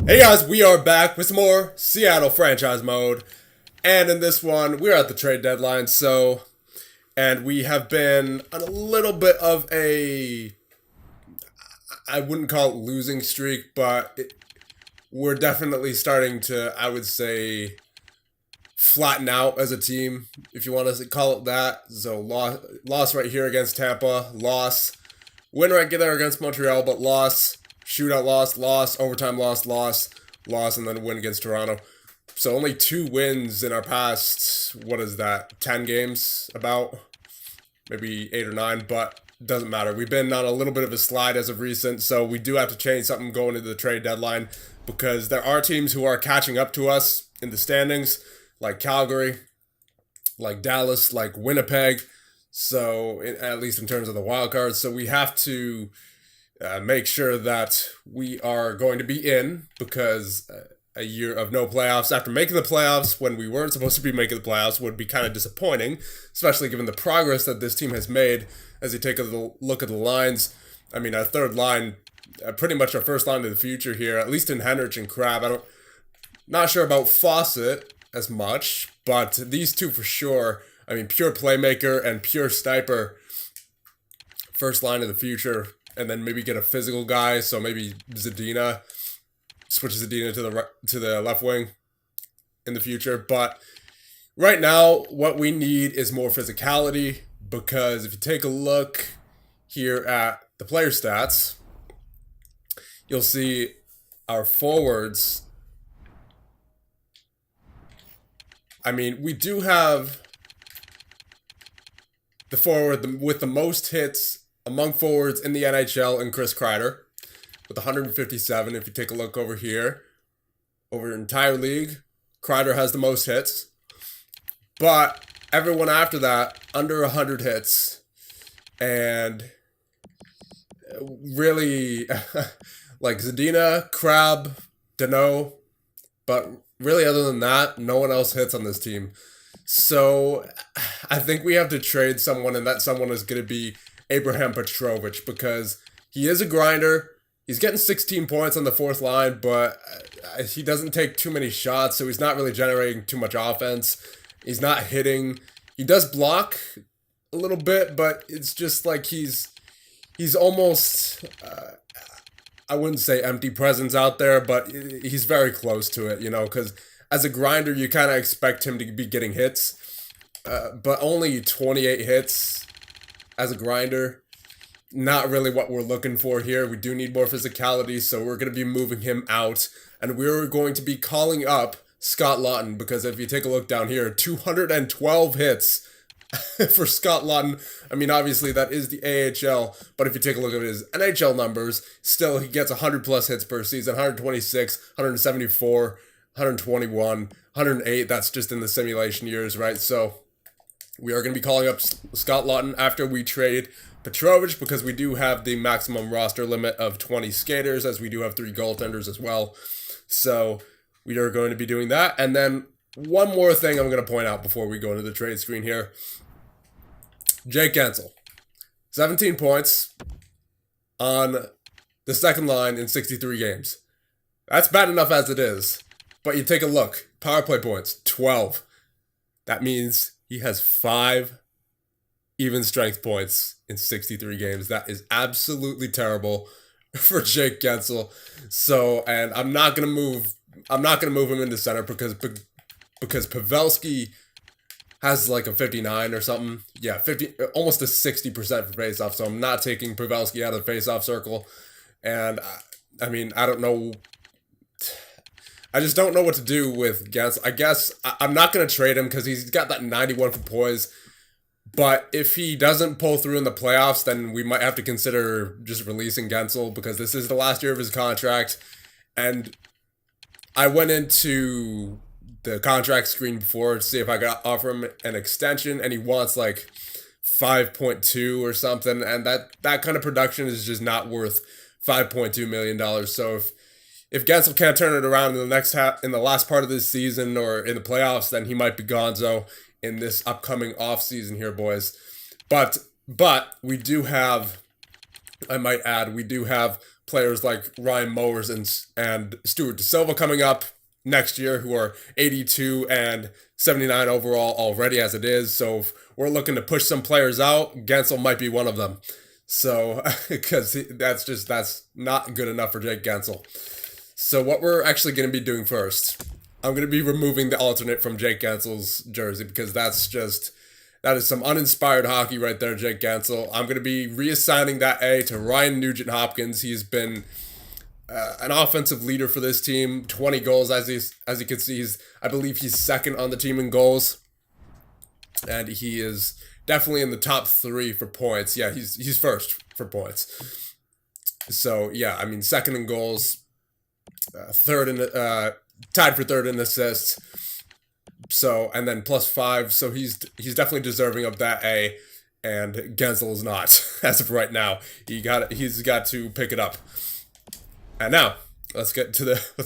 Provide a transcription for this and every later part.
Hey guys, we are back with some more Seattle franchise mode. And in this one, we're at the trade deadline, and we have been on a little bit of I wouldn't call it losing streak, but we're definitely starting to, I would say, flatten out as a team, if you want to call it that. So loss right here against Tampa, loss, win right there against Montreal, but loss, shootout loss, overtime loss, and then win against Toronto. So only 2 wins in our past, what is that, 10 games about? Maybe 8 or 9, but doesn't matter. We've been on a little bit of a slide as of recent, so we do have to change something going into the trade deadline because there are teams who are catching up to us in the standings, like Calgary, like Dallas, like Winnipeg. So, at least in terms of the wild cards, so we have to make sure that we are going to be in because a year of no playoffs after making the playoffs when we weren't supposed to be making the playoffs would be kind of disappointing, especially given the progress that this team has made as you take a look at the lines. I mean, our third line, pretty much our first line of the future here, at least in Henrich and Crab. Not sure about Fawcett as much, but these two for sure. I mean, pure playmaker and pure sniper, first line of the future, and then maybe get a physical guy. So maybe Zadina, switch Zadina to the left wing in the future. But right now, what we need is more physicality because if you take a look here at the player stats, you'll see our forwards. I mean, we do have the forward with the most hits among forwards in the NHL in Chris Kreider with 157. If you take a look over here, over the entire league, Kreider has the most hits. But everyone after that, under 100 hits. And really, like Zadina, Crab, Dano. But really, other than that, no one else hits on this team. So I think we have to trade someone, and that someone is going to be Abraham Petrovich because he is a grinder. He's getting 16 points on the fourth line, but he doesn't take too many shots, so he's not really generating too much offense. He's not hitting. He does block a little bit, but it's just like he's almost, I wouldn't say empty presence out there, but he's very close to it, because as a grinder, you kind of expect him to be getting hits, but only 28 hits as a grinder. Not really what we're looking for here. We do need more physicality, so we're going to be moving him out, and we're going to be calling up Scott Laughton, because if you take a look down here, 212 hits for Scott Laughton. I mean, obviously that is the AHL, but if you take a look at his NHL numbers, still he gets 100 plus hits per season, 126, 174, 121, 108. That's just in the simulation years, right? So we are going to be calling up Scott Laughton after we trade Petrovich because we do have the maximum roster limit of 20 skaters, as we do have 3 goaltenders as well. So we are going to be doing that. And then one more thing I'm going to point out before we go into the trade screen here. Jake Guentzel, 17 points on the second line in 63 games. That's bad enough as it is. But you take a look. Power play points, 12. That means he has 5 even strength points in 63 games. That is absolutely terrible for Jake Guentzel. So, and I'm not gonna move him into center because Pavelski has like a 59 or something. Yeah, 50, almost a 60% for faceoff. So I'm not taking Pavelski out of the faceoff circle. And I mean, I don't know. I just don't know what to do with Guentzel. I guess I'm not gonna trade him because he's got that 91 for poise. But if he doesn't pull through in the playoffs, then we might have to consider just releasing Guentzel because this is the last year of his contract. And I went into the contract screen before to see if I could offer him an extension, and he wants like 5.2 or something. And that kind of production is just not worth $5.2 million. So if Guentzel can't turn it around in the last part of this season or in the playoffs, then he might be gonzo in this upcoming off season here, boys. But we do have, I might add, we do have players like Ryan Mowers and Stuart De Silva coming up next year, who are 82 and 79 overall already as it is. So if we're looking to push some players out, Gensel might be one of them. So, because that's not good enough for Jake Gensel. So what we're actually going to be doing first, I'm going to be removing the alternate from Jake Gensel's jersey, because that is some uninspired hockey right there, Jake Gensel. I'm going to be reassigning that A to Ryan Nugent-Hopkins. He's been an offensive leader for this team. 20 goals, as you can see. I believe he's second on the team in goals, and he is definitely in the top 3 for points. Yeah, he's first for points. So yeah, I mean, second in goals, tied for third in assists. So, and then +5. So he's definitely deserving of that A, and Gensel is not as of right now. He's got to pick it up. And now let's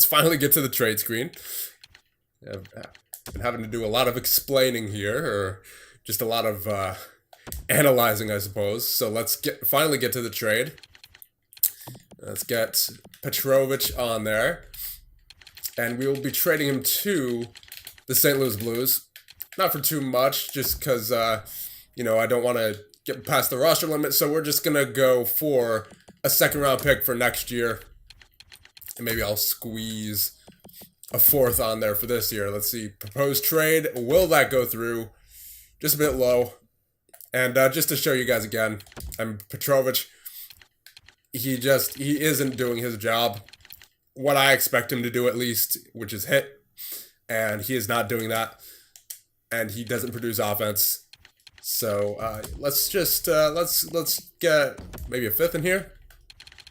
finally get to the trade screen. I've been having to do a lot of explaining here, or just a lot of analyzing, I suppose. So let's finally get to the trade. Let's get Petrovic on there, and we will be trading him to the St. Louis Blues. Not for too much, just because, I don't want to get past the roster limit, so we're just going to go for a second-round pick for next year. And maybe I'll squeeze a 4th on there for this year. Let's see. Proposed trade. Will that go through? Just a bit low. And just to show you guys again, I'm Petrovic. He isn't doing his job. What I expect him to do, at least, which is hit. And he is not doing that. And he doesn't produce offense. So let's just let's get maybe a 5th in here.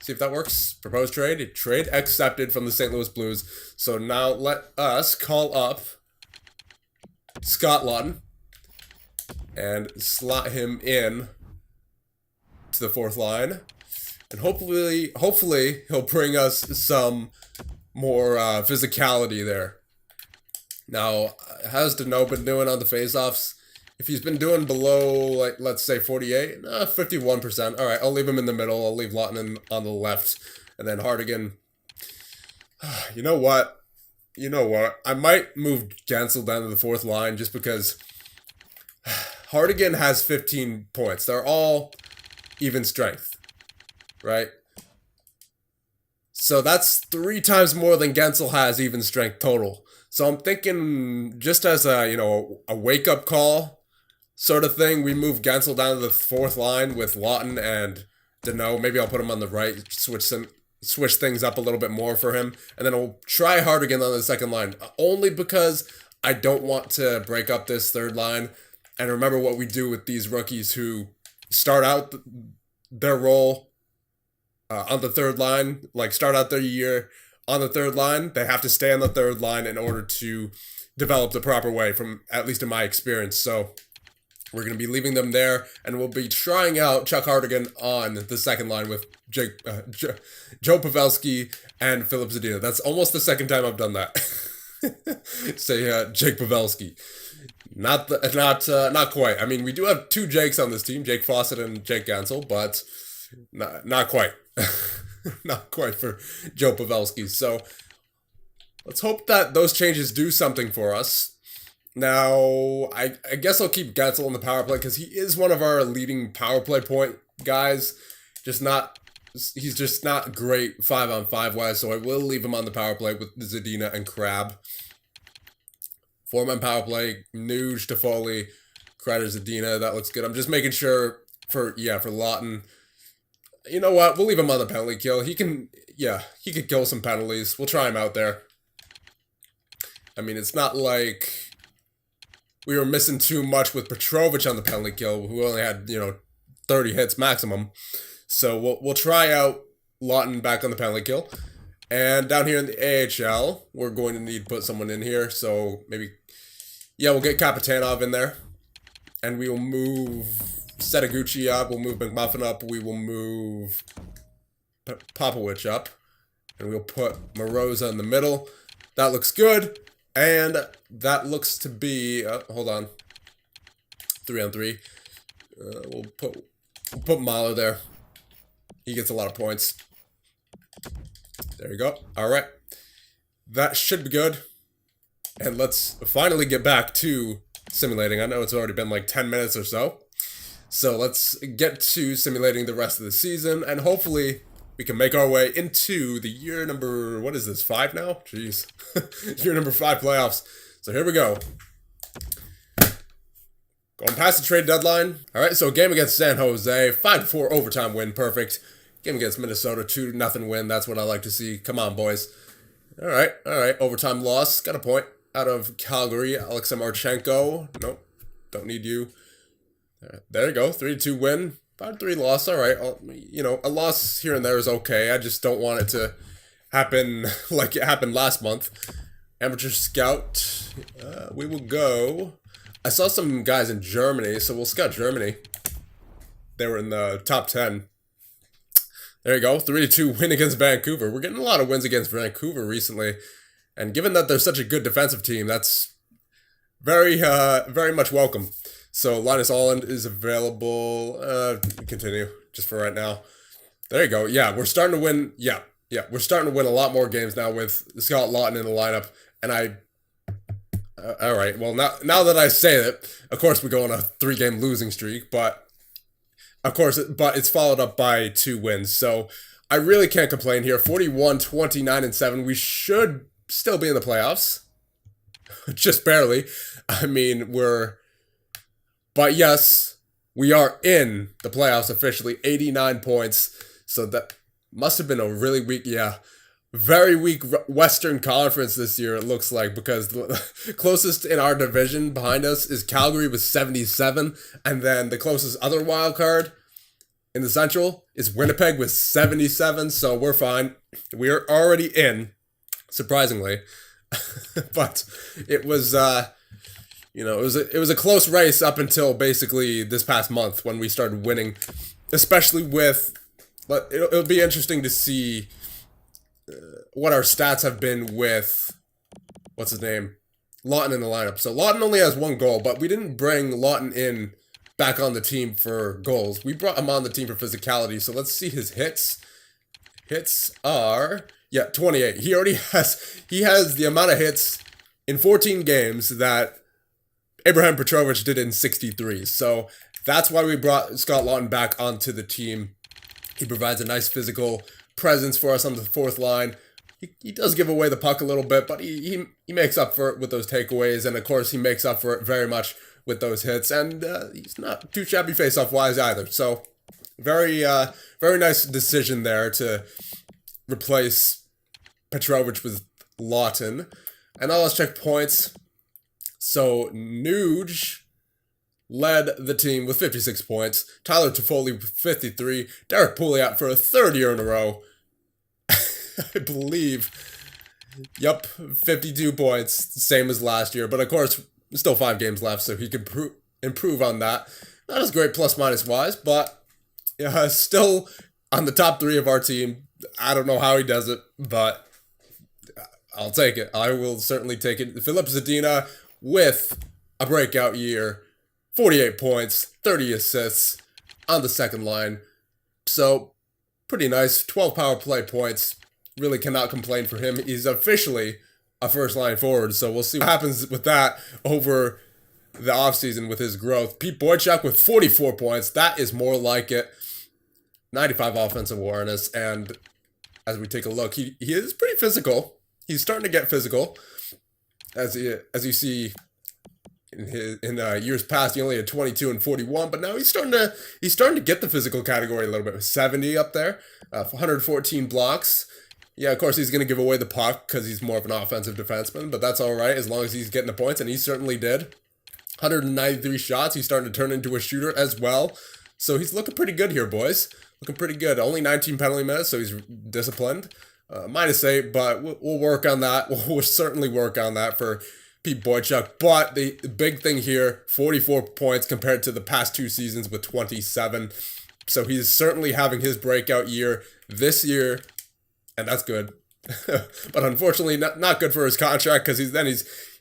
See if that works. Proposed trade. Trade accepted from the St. Louis Blues. So now let us call up Scott Laughton and slot him in to the 4th line. And hopefully he'll bring us some more physicality there. Now, how's Danault been doing on the faceoffs? If he's been doing below, like, let's say 48, 51%. All right, I'll leave him in the middle. I'll leave Laughton on the left. And then Hardigan. You know what? I might move Gensel down to the 4th line just because Hardigan has 15 points. They're all even strength, right? So that's 3 times more than Gensel has even strength total. So I'm thinking, just as a wake-up call sort of thing, we move Gensel down to the 4th line with Laughton and Danault. Maybe I'll put him on the right, switch things up a little bit more for him. And then I'll try Hardigan on the 2nd line, only because I don't want to break up this 3rd line. And remember what we do with these rookies who start out their role on the 3rd line, like start out their year on the 3rd line. They have to stay on the 3rd line in order to develop the proper way, from at least in my experience. So we're going to be leaving them there, and we'll be trying out Chuck Hardigan on the 2nd line with Joe Pavelski and Filip Zadina. That's almost the 2nd time I've done that. Say Jake Pavelski. Not quite. I mean, we do have 2 Jakes on this team, Jake Fawcett and Jake Gensel, but not quite. Not quite for Joe Pavelski. So let's hope that those changes do something for us. Now, I guess I'll keep Gensel in the power play because he is one of our leading power play point guys. He's just not great 5-on-5 wise, so I will leave him on the power play with Zadina and Crab. 4-man power play, Nuge, Toffoli, Kreider, Zadina. That looks good. I'm just making sure for Laughton. You know what? We'll leave him on the penalty kill. He could kill some penalties. We'll try him out there. I mean, it's not like we were missing too much with Petrovic on the penalty kill, who only had, 30 hits maximum. So we'll try out Laughton back on the penalty kill. And down here in the AHL, we're going to need to put someone in here. So maybe, we'll get Kapitanov in there. And we will move Setaguchi up. We'll move McMuffin up. We will move Popowich up. And we'll put Moroza in the middle. That looks good. And that looks to be, hold on, 3-on-3. We'll put Mahler there. He gets a lot of points. There you go. All right. That should be good. And let's finally get back to simulating. I know it's already been like 10 minutes or so. So let's get to simulating the rest of the season, and hopefully we can make our way into the year number, what is this, 5 now? Jeez. Year number 5 playoffs. So here we go. Going past the trade deadline. All right, so game against San Jose, 5-4 overtime win, perfect. Game against Minnesota, 2-0 win. That's what I like to see. Come on, boys. All right. Overtime loss. Got a point out of Calgary. Alexei Marchenko. Nope. Don't need you. There you go. 3-2 win. 5-3 loss. All right. You know, a loss here and there is okay. I just don't want it to happen like it happened last month. Amateur scout. We will go. I saw some guys in Germany, so we'll scout Germany. They were in the top 10. There you go. 3-2 win against Vancouver. We're getting a lot of wins against Vancouver recently. And given that they're such a good defensive team, that's very much welcome. So Linus Alland is available. Continue just for right now. There you go. Yeah, we're starting to win. Yeah, we're starting to win a lot more games now with Scott Laughton in the lineup. And all right. Well, now that I say it, of course we go on a 3-game losing streak, but it's followed up by 2 wins. So I really can't complain here. 41, 29, and 7. We should still be in the playoffs. Just barely. I mean, but yes, we are in the playoffs officially. 89 points. So that must have been a really weak, very weak Western Conference this year, it looks like, because the closest in our division behind us is Calgary with 77, and then the closest other wild card in the Central is Winnipeg with 77, so we're fine. We're already in, surprisingly. But it was, it was a close race up until basically this past month when we started winning, especially but it'll be interesting to see what our stats have been with, what's his name, Laughton in the lineup. So Laughton only has 1 goal, but we didn't bring Laughton in back on the team for goals. We brought him on the team for physicality. So let's see his hits. Hits are, 28. He has the amount of hits in 14 games that Abraham Petrovich did in 63. So that's why we brought Scott Laughton back onto the team. He provides a nice physical presence for us on the 4th line. He does give away the puck a little bit, but he makes up for it with those takeaways, and of course he makes up for it very much with those hits, and he's not too shabby face-off wise either. So very nice decision there to replace Petrovich with Laughton. And now let's check points. So Nuge led the team with 56 points. Tyler Toffoli with 53. Derek Pouliot for a 3rd year in a row. I believe. Yep, 52 points, same as last year. But of course, still 5 games left, so he could improve on that. Not as great plus-minus wise, but still on the top 3 of our team. I don't know how he does it, but I'll take it. I will certainly take it. Philip Zadina with a breakout year. 48 points, 30 assists on the 2nd line. So, pretty nice. 12 power play points. Really cannot complain for him. He's officially a first-line forward, so we'll see what happens with that over the offseason with his growth. Pete Boychuk with 44 points. That is more like it. 95 offensive awareness, and as we take a look, he is pretty physical. He's starting to get physical. As you see in years past, he only had 22 and 41, but now he's starting to get the physical category a little bit. 70 up there, 114 blocks. Yeah, of course he's going to give away the puck because he's more of an offensive defenseman, but that's all right as long as he's getting the points, and he certainly did. 193 shots. He's starting to turn into a shooter as well, so he's looking pretty good here, boys. Looking pretty good. Only 19 penalty minutes, so he's disciplined. -8, but we'll work on that. We'll certainly work on that for Pete Boychuk. But the big thing here, 44 points compared to the past 2 seasons with 27. So he's certainly having his breakout year this year, and that's good. But unfortunately, not good for his contract because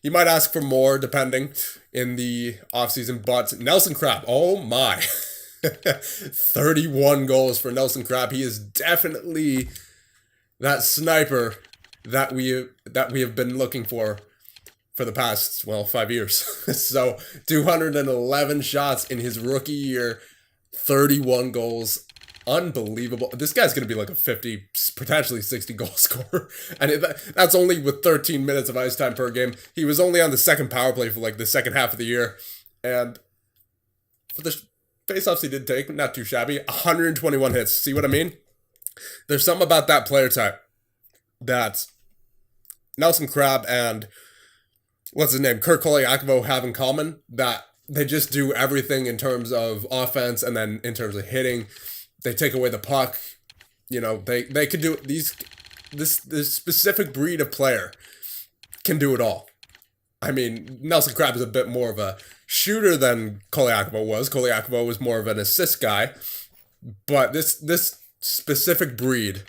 he might ask for more depending in the offseason. But Nelson Crab, oh my. 31 goals for Nelson Crab. He is definitely that sniper that we have been looking for the past, well, 5 years. So 211 shots in his rookie year, 31 goals. Unbelievable. This guy's going to be like a 50, potentially 60 goal scorer. And that's only with 13 minutes of ice time per game. He was only on the second power play for like the second half of the year. And for the faceoffs he did take, not too shabby. 121 hits. See what I mean? There's something about that player type that Nelson Crabbe and what's his name, Kurt Kolyakovo have in common, that they just do everything in terms of offense and then in terms of hitting. They take away the puck. You know, they could do this specific breed of player can do it all. I mean, Nelson Crabbe is a bit more of a shooter than Kolyakovo was. Kolyakovo was more of an assist guy. But this specific breed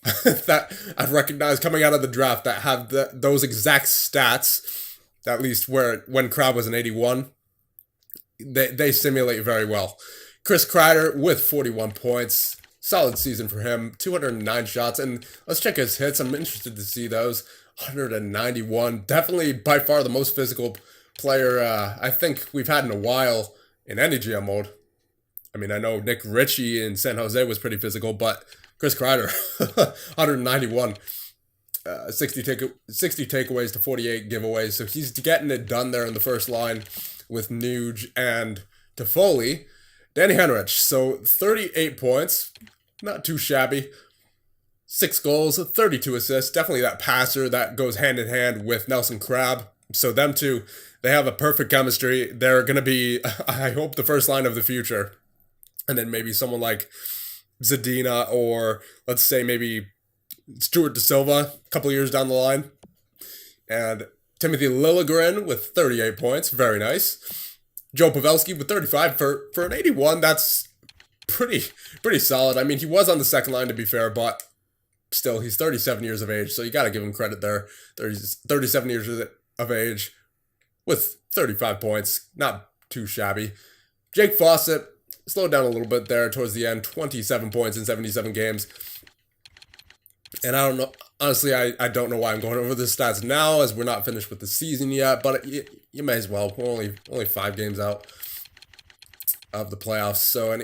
that I've recognized coming out of the draft that have those exact stats, at least when Crabbe was an 81, they simulate very well. Chris Kreider with 41 points. Solid season for him. 209 shots. And let's check his hits. I'm interested to see those. 191. Definitely by far the most physical player I think we've had in a while in any GM mode. I mean, I know Nick Ritchie in San Jose was pretty physical, but Chris Kreider, 191. 60 takeaways to 48 giveaways. So he's getting it done there in the first line with Nuge and Toffoli. Danny Henrich, so 38 points, not too shabby. 6 goals, 32 assists. Definitely that passer that goes hand in hand with Nelson Crabbe. So them two, they have a perfect chemistry. They're going to be, I hope, the first line of the future. And then maybe someone like Zadina or let's say maybe Stuart Da Silva a couple of years down the line. And Timothy Liljegren with 38 points. Very nice. Joe Pavelski with 35 for an 81. That's pretty solid. I mean, he was on the second line to be fair, but still, he's 37 years of age, so you got to give him credit there. 37 years of age with 35 points. Not too shabby. Jake Fawcett slowed down a little bit there towards the end. 27 points in 77 games. And I don't know. Honestly, I don't know why I'm going over the stats now as we're not finished with the season yet, but you may as well. We're only 5 games out of the playoffs. So,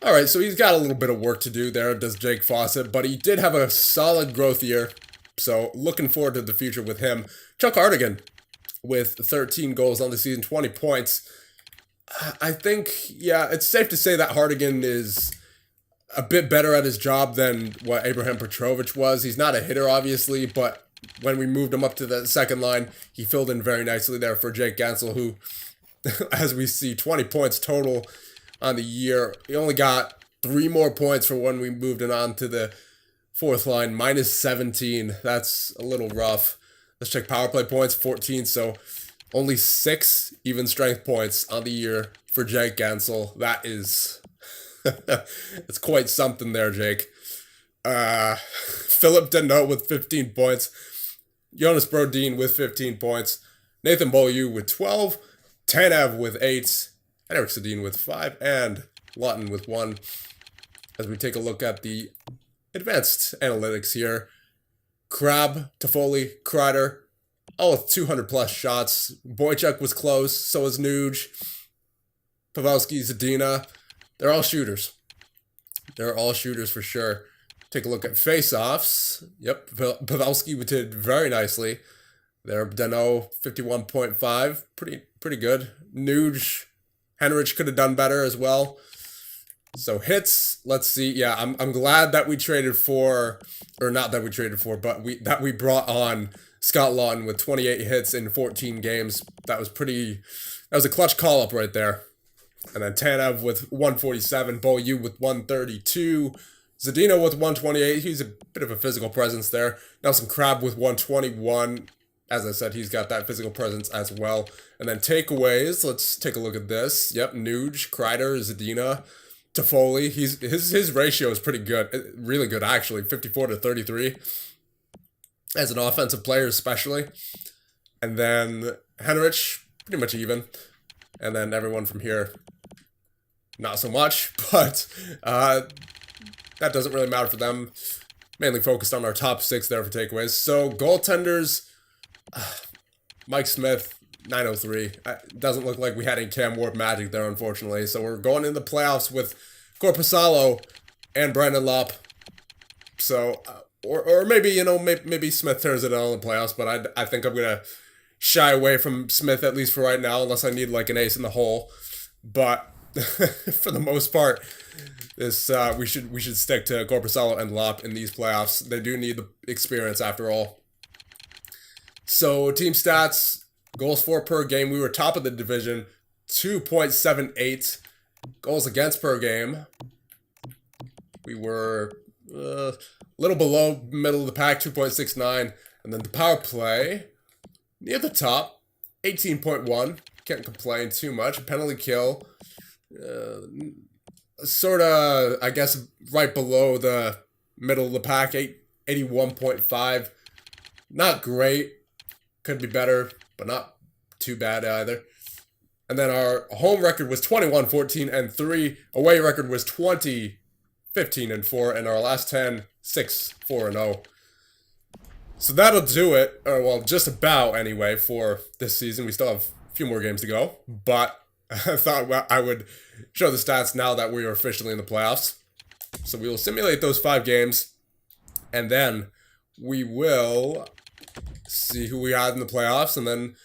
all right, so he's got a little bit of work to do there, does Jake Fawcett, but he did have a solid growth year. So looking forward to the future with him. Chuck Hardigan with 13 goals on the season, 20 points. I think, yeah, it's safe to say that Hardigan is a bit better at his job than what Abraham Petrovich was. He's not a hitter, obviously, but when we moved him up to the second line, he filled in very nicely there for Jake Gansel, who, as we see, 20 points total on the year. He only got 3 more points for when we moved it on to the fourth line, minus 17. That's a little rough. Let's check power play points, 14, so only 6 even strength points on the year for Jake Gansel. That is... it's quite something there, Jake. Philip Deneau with 15 points. Jonas Brodin with 15 points. Nathan Beaulieu with 12. Tanev with 8. Henrik Sedin with 5. And Lawton with 1. As we take a look at the advanced analytics here. Crabbe, Toffoli, Kreider, all with 200 plus shots. Boychuk was close. So was Nuge. Pavelski, Zadina. They're all shooters. They're all shooters for sure. Take a look at face-offs. Yep, Pavelski did very nicely. There, Deneau, 51.5. Pretty good. Nuge, Henrich could have done better as well. So hits, let's see. Yeah, I'm glad that we traded for, or not that we traded for, but we brought on Scott Lawton with 28 hits in 14 games. That was a clutch call-up right there. And then Tanev with 147, Beaulieu with 132, Zadina with 128. He's a bit of a physical presence there. Nelson Crabbe with 121. As I said, he's got that physical presence as well. And then takeaways. Let's take a look at this. Yep, Nuge, Kreider, Zadina, Toffoli. His ratio is pretty good. Really good, actually. 54 to 33. As an offensive player, especially. And then Henrich, pretty much even. And then everyone from here, not so much, but that doesn't really matter for them. mainly focused on our top 6 there for takeaways. So goaltenders, Mike Smith, 903. Doesn't look like we had any Cam Ward magic there, unfortunately. So we're going into the playoffs with Korpisalo and Brandon Lopp. So, or maybe, maybe Smith turns it on in the playoffs, but I think I'm going to shy away from Smith, at least for right now, unless I need like an ace in the hole. But for the most part, this we should stick to Korpisalo and Lopp in these playoffs. They do need the experience after all. So team stats, goals for per game. We were top of the division, 2.78 goals against per game. We were a little below middle of the pack, 2.69. And then the power play, near the top, 18.1. Can't complain too much. Penalty kill, sort of, I guess, right below the middle of the pack, 81.5. Not great. Could be better, but not too bad either. And then our home record was 21-14-3. Away record was 20-15-4. And our last 10, 6-4-0. So that'll do it. Well, just about anyway for this season. We still have a few more games to go. But I thought I would show the stats now that we are officially in the playoffs. So we will simulate those 5 games. And then we will see who we had in the playoffs. And then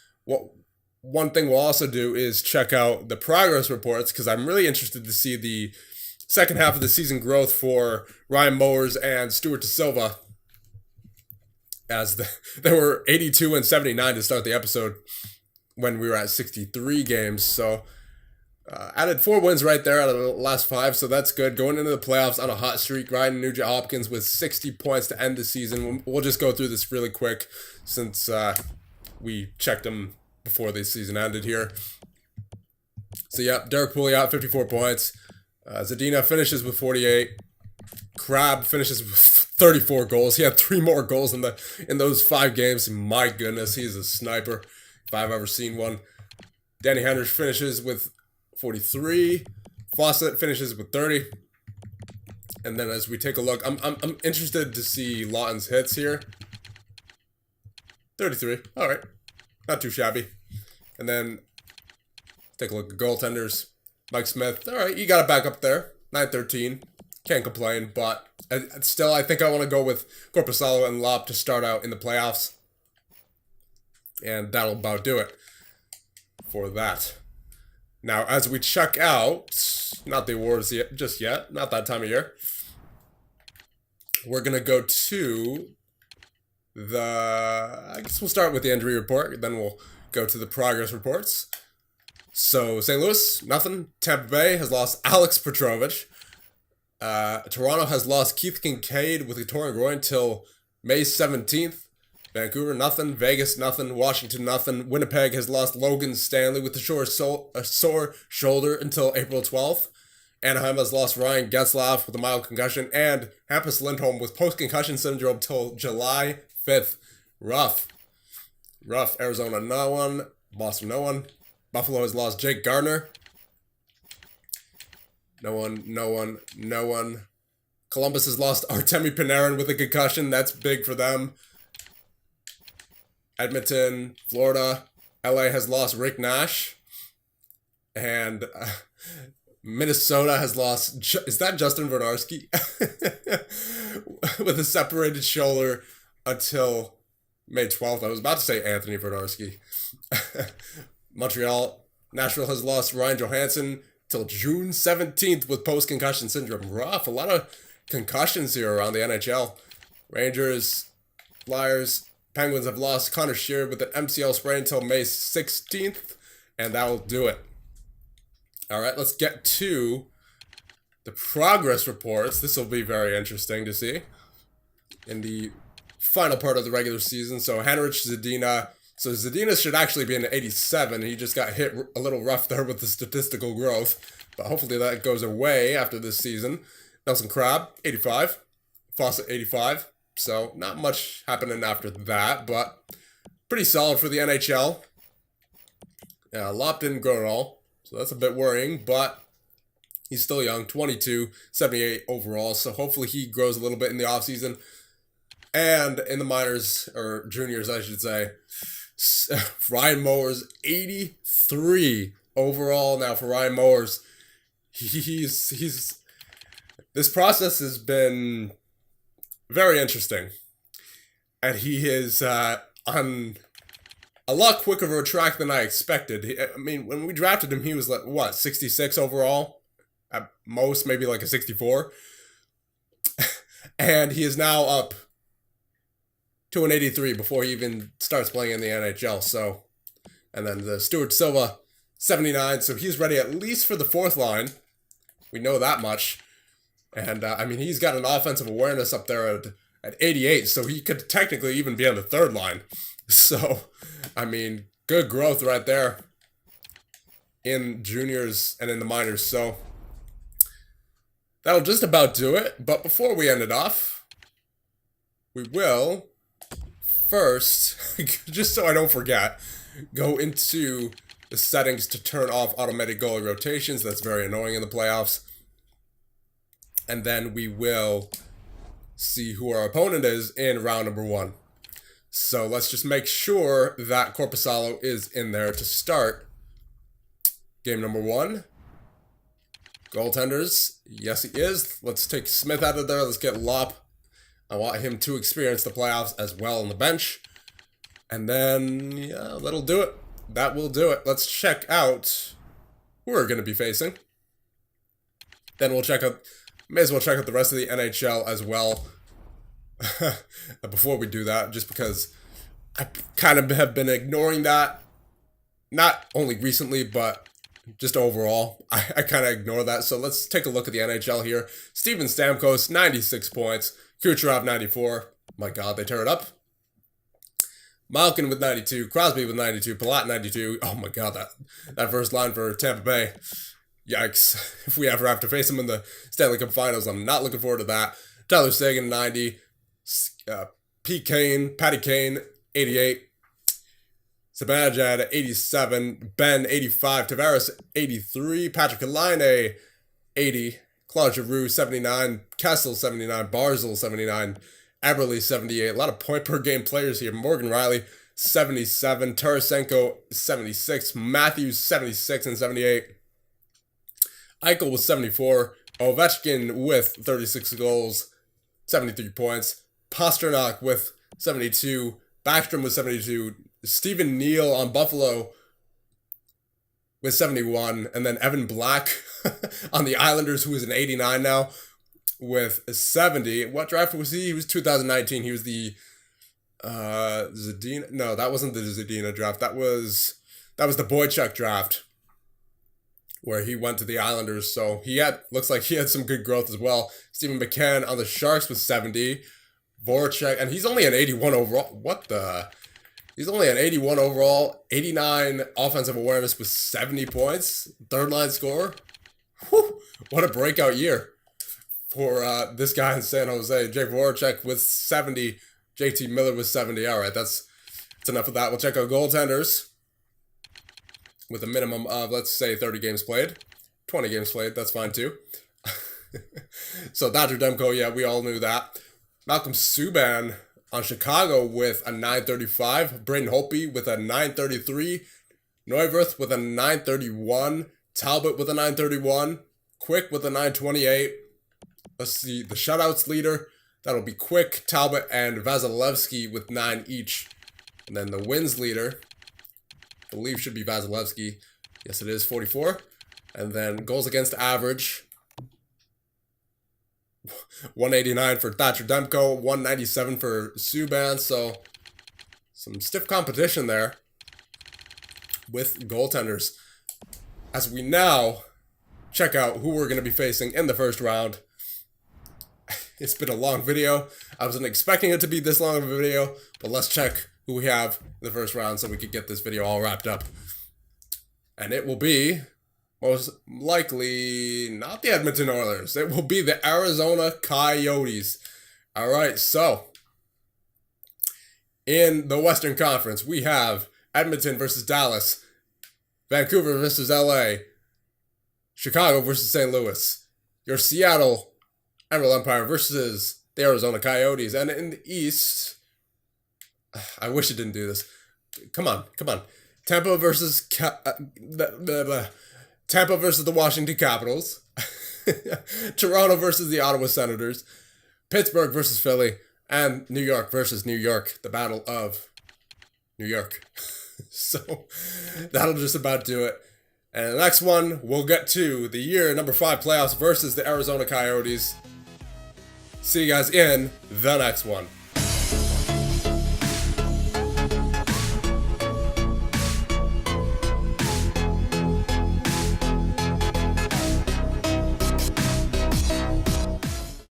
one thing we'll also do is check out the progress reports, because I'm really interested to see the second half of the season growth for Ryan Mowers and Stuart De Silva, as they were 82 and 79 to start the episode when we were at 63 games. So added 4 wins right there out of the last 5, so that's good. Going into the playoffs on a hot streak, Ryan Nugent-Hopkins with 60 points to end the season. We'll just go through this really quick since we checked him before the season ended here. So yeah, Derek Pouliot, 54 points. Zadina finishes with 48. Crab finishes with 34 goals. He had 3 more goals in those 5 games. My goodness, he's a sniper if I've ever seen one. Danny Henrich finishes with 43. Fawcett finishes with 30. And then as we take a look, I'm interested to see Lawton's hits here. 33. All right. Not too shabby. And then take a look at goaltenders. Mike Smith. All right, you got it back up there. 9-13. Can't complain, but still, I think I want to go with Korpisalo and Lopp to start out in the playoffs. And that'll about do it for that. Now, as we check out, not the awards just yet, not that time of year, we're going to go to I guess we'll start with the injury report, then we'll go to the progress reports. So, St. Louis, nothing. Tampa Bay has lost Alex Petrovich. Toronto has lost Keith Kincaid with a torn groin till May 17th. Vancouver, nothing. Vegas, nothing. Washington, nothing. Winnipeg has lost Logan Stanley with a sore shoulder until April 12th. Anaheim has lost Ryan Getzlaf with a mild concussion. And Hampus Lindholm with post-concussion syndrome till July 5th. Rough. Arizona, no one. Boston, no one. Buffalo has lost Jake Gardner. No one. Columbus has lost Artemi Panarin with a concussion. That's big for them. Edmonton, Florida. LA has lost Rick Nash. And Minnesota has lost... Is that Justin Verdarski? With a separated shoulder until May 12th. I was about to say Anthony Verdarski. Nashville has lost Ryan Johansson till June 17th with post-concussion syndrome. Rough. A lot of concussions here around the NHL. Rangers, Flyers, Penguins have lost Connor Sheard with an MCL sprain until May 16th. And that will do it. All right, let's get to the progress reports. This will be very interesting to see in the final part of the regular season. So Henrich, Zadina. So Zadina should actually be an 87. He just got hit a little rough there with the statistical growth. But hopefully that goes away after this season. Nelson Crabbe, 85. Fawcett, 85. So not much happening after that, but pretty solid for the NHL. Lopp didn't grow at all, so that's a bit worrying, but he's still young, 22, 78 overall. So hopefully he grows a little bit in the offseason. And in the minors, or juniors, I should say, Ryan Mowers, 83 overall. Now for Ryan Mowers, he's this process has been very interesting, and he is on a lot quicker of a track than I expected. I mean, when we drafted him, he was like, what, 66 overall? At most, maybe like a 64. And he is now up to an 83 before he even starts playing in the NHL. So, and then the Stuart Silva, 79. So he's ready at least for the fourth line. We know that much. And, I mean, he's got an offensive awareness up there at 88. So he could technically even be on the third line. So, I mean, good growth right there in juniors and in the minors. So that'll just about do it. But before we end it off, we will first, just so I don't forget, go into the settings to turn off automatic goalie rotations. That's very annoying in the playoffs. And then we will see who our opponent is in round number 1. So let's just make sure that Korpisalo is in there to start game number 1. Goaltenders, yes he is. Let's take Smith out of there. Let's get Lop. I want him to experience the playoffs as well on the bench. And then, yeah, that'll do it. That will do it. Let's check out who we're going to be facing. Then we'll check out, may as well check out the rest of the NHL as well. Before we do that, just because I kind of have been ignoring that. Not only recently, but just overall. I kind of ignore that. So let's take a look at the NHL here. Steven Stamkos, 96 points. Kucherov, 94. My God, they tear it up. Malkin with 92. Crosby with 92. Palat, 92. Oh my God, that first line for Tampa Bay. Yikes. If we ever have to face them in the Stanley Cup Finals, I'm not looking forward to that. Tyler Seguin, 90. Patty Kane, 88. Zibanejad, 87. Ben, 85. Tavares, 83. Patrick Laine, 80. Claude Giroux, 79. Kessel, 79. Barzal, 79. Eberle, 78. A lot of point-per-game players here. Morgan Riley, 77. Tarasenko, 76. Matthews, 76 and 78. Eichel was 74. Ovechkin with 36 goals, 73 points. Pasternak with 72. Backstrom with 72. Stephen Neal on Buffalo with 71. And then Evan Black on the Islanders, who is an 89 now, with 70. What draft was he? He was 2019. He was the Zadina. No, that wasn't the Zadina draft. That was the Boychuk draft, where he went to the Islanders. So looks like he had some good growth as well. Stephen McCann on the Sharks with 70. Voracek, and he's only an 81 overall. He's only an 81 overall, 89 offensive awareness with 70 points. Third line scorer. Whew, what a breakout year for this guy in San Jose. Jake Voracek with 70. JT Miller with 70. All right, that's enough of that. We'll check out goaltenders with a minimum of, let's say, 30 games played. 20 games played, that's fine too. So Dr. Demko, yeah, we all knew that. Malcolm Subban on Chicago with a 935. Braden Holtby with a 933. Neuwirth with a 931. Talbot with a 931. Quick with a 928. Let's see, the shutouts leader. That'll be Quick, Talbot, and Vasilevsky with 9 each. And then the wins leader, I believe should be Vasilevsky. Yes, it is, 44. And then goals against average, 189 for Thatcher Demko, 197 for Subban. So some stiff competition there with goaltenders. As we now check out who we're going to be facing in the first round. It's been a long video. I wasn't expecting it to be this long of a video, but let's check who we have in the first round so we could get this video all wrapped up. And it will be, most likely, not the Edmonton Oilers. It will be the Arizona Coyotes. All right, so in the Western Conference, we have Edmonton versus Dallas, Vancouver versus LA, Chicago versus St. Louis, your Seattle Emerald Empire versus the Arizona Coyotes. And in the East, I wish it didn't do this. Come on. Tampa versus Tampa versus the Washington Capitals. Toronto versus the Ottawa Senators. Pittsburgh versus Philly. And New York versus New York. The Battle of New York. So that'll just about do it. And the next one, we'll get to the year number 5 playoffs versus the Arizona Coyotes. See you guys in the next one.